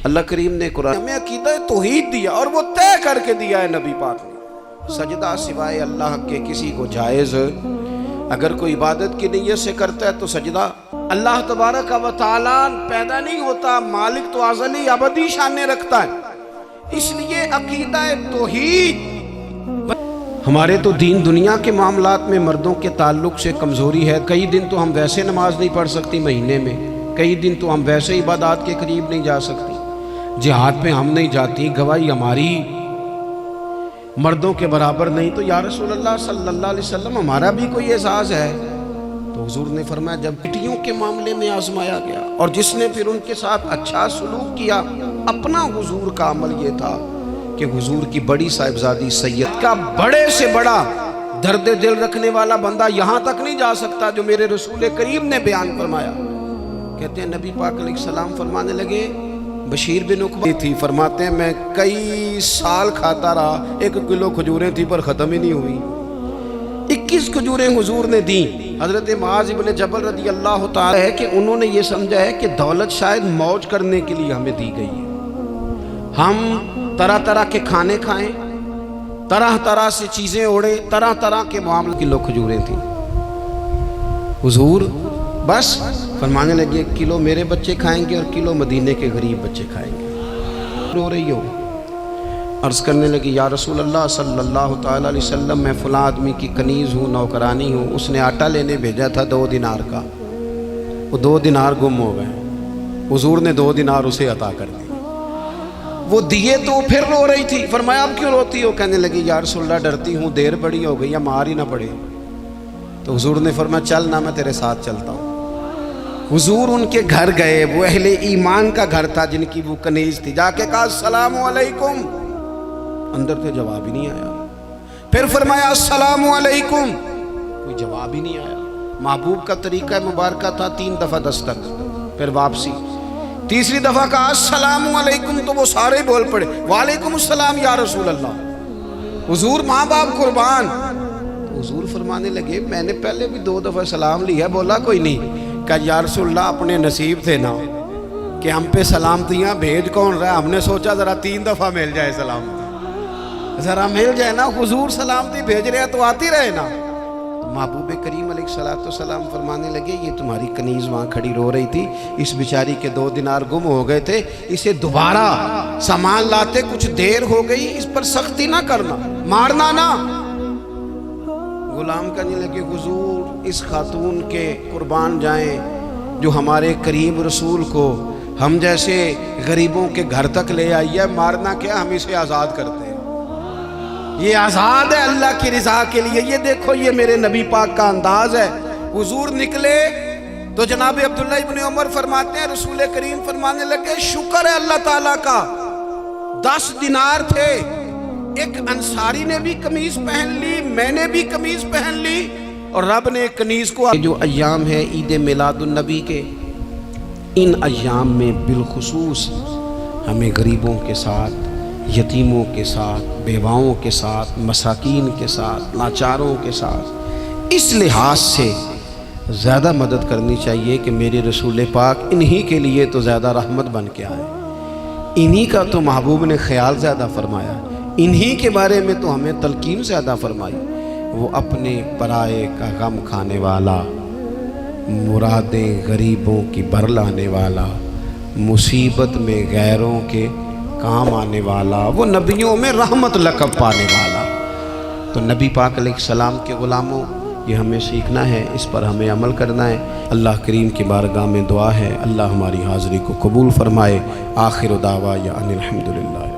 اللہ کریم نے قرآن میں عقیدہ توحید دیا اور وہ طے کر کے دیا ہے نبی پاک نے، سجدہ سوائے اللہ کے کسی کو جائز، اگر کوئی عبادت کی نیت سے کرتا ہے تو سجدہ۔ اللہ تبارک و تعالیٰ پیدا نہیں ہوتا، مالک تو ازلی ابدی شانیں رکھتا ہے، اس لیے عقیدہ توحید۔ ہمارے تو دین دنیا کے معاملات میں مردوں کے تعلق سے کمزوری ہے، کئی دن تو ہم ویسے نماز نہیں پڑھ سکتی مہینے میں، کئی دن تو ہم ویسے عبادات کے قریب نہیں جا سکتی، جہاد پہ ہم نہیں جاتی، گواہی ہماری مردوں کے برابر نہیں، تو یا رسول اللہ صلی اللہ علیہ وسلم ہمارا بھی کوئی اعزاز ہے؟ تو حضور نے فرمایا جب بیٹیوں کے معاملے میں آزمایا گیا اور جس نے پھر ان کے ساتھ اچھا سلوک کیا، اپنا حضور کا عمل یہ تھا کہ حضور کی بڑی صاحبزادی سید کا بڑے سے بڑا درد دل رکھنے والا بندہ یہاں تک نہیں جا سکتا جو میرے رسول کریم نے بیان فرمایا۔ کہتے ہیں نبی پاک علیہ السلام فرمانے لگے، بشیر بن عقبہ تھی، فرماتے ہیں میں کئی سال کھاتا رہا، 1 کلو کھجوریں تھی پر ختم ہی نہیں ہوئی، 21 کھجوریں حضور نے دیں۔ حضرت معاذ بن جبل رضی اللہ تعالی ہے کہ انہوں نے یہ سمجھا ہے کہ دولت شاید موج کرنے کے لیے ہمیں دی گئی ہے، ہم طرح طرح کے کھانے کھائیں، طرح طرح سے چیزیں اوڑے، طرح طرح کے معاملے کی کھجوریں تھیں۔ حضور بس فرمانے لگے 1 کلو میرے بچے کھائیں گے اور کلو مدینے کے غریب بچے کھائیں گے۔ رو رہی ہو، عرض کرنے لگی یا رسول اللہ صلی اللہ تعالی علیہ وسلم میں فلاں آدمی کی کنیز ہوں، نوکرانی ہوں، اس نے آٹا لینے بھیجا تھا 2 دینار کا، وہ 2 دینار گم ہو گئے، حضور نے 2 دینار اسے عطا کر دی، وہ دیے تو پھر رو رہی تھی۔ فرمایا اب کیوں روتی ہو؟ کہنے لگی یا رسول اللہ ڈرتی ہوں دیر بڑی ہو گئی یا مار ہی نہ پڑے۔ تو حضور نے فرمایا چل نہ میں تیرے ساتھ چلتا ہوں۔ حضور ان کے گھر گئے، وہ اہل ایمان کا گھر تھا جن کی وہ کنیز تھی، جا کے کہا السلام علیکم، اندر سے جواب ہی نہیں آیا، پھر فرمایا السلام علیکم، کوئی جواب ہی نہیں آیا۔ محبوب کا طریقہ مبارکہ تھا 3 دفعہ دستک، پھر واپسی، تیسری دفعہ کہا السلام علیکم تو وہ سارے بول پڑے وعلیکم السلام یا رسول اللہ، حضور ماں باپ قربان۔ تو حضور فرمانے لگے میں نے پہلے بھی 2 دفعہ سلام لیا، بولا کوئی نہیں، کہ یا رسول اللہ اپنے نصیب تھے نا کہ ہم پہ سلامتیاں بھیج کون رہا ہے، ہم نے سوچا ذرا 3 دفعہ مل جائے سلامتی، ذرا مل جائے نا، حضور سلامتی بھیج رہے ہیں تو آتی رہے نا۔ محبوب کریم علیہ السلام فرمانے لگے یہ تمہاری کنیز وہاں کھڑی رو رہی تھی، اس بیچاری کے 2 دینار گم ہو گئے تھے، اسے دوبارہ سامان لاتے کچھ دیر ہو گئی، اس پر سختی نہ کرنا، مارنا نہ۔ غلام کہنے لگے حضور اس خاتون کے قربان جائیں جو ہمارے کریم رسول کو ہم جیسے غریبوں کے گھر تک لے آئی ہے، مارنا کیا، ہم اسے آزاد کرتے ہیں، یہ آزاد ہے اللہ کی رضا کے لیے۔ یہ دیکھو یہ میرے نبی پاک کا انداز ہے۔ حضور نکلے تو جناب عبداللہ ابن عمر فرماتے ہیں رسول کریم فرمانے لگے شکر ہے اللہ تعالیٰ کا، 10 دینار تھے، ایک انصاری نے بھی قمیض پہن لی، میں نے بھی قمیض پہن لی، اور رب نے کنیز کو۔ جو ایام ہے عید میلاد النبی کے، ان ایام میں بالخصوص ہمیں غریبوں کے ساتھ، یتیموں کے ساتھ، بیواؤں کے ساتھ، مساکین کے ساتھ، لاچاروں کے ساتھ اس لحاظ سے زیادہ مدد کرنی چاہیے کہ میرے رسول پاک انہی کے لیے تو زیادہ رحمت بن کے آئے، انہی کا تو محبوب نے خیال زیادہ فرمایا، انہی کے بارے میں تو ہمیں تلقین زیادہ فرمائی۔ وہ اپنے پرائے کا غم کھانے والا، مرادیں غریبوں کی بھر لانے والا، مصیبت میں غیروں کے کام آنے والا، وہ نبیوں میں رحمت لقب پانے والا۔ تو نبی پاک علیہ السلام کے غلاموں یہ ہمیں سیکھنا ہے، اس پر ہمیں عمل کرنا ہے۔ اللہ کریم کی بارگاہ میں دعا ہے اللہ ہماری حاضری کو قبول فرمائے۔ آخر دعوانا ان الحمدللہ۔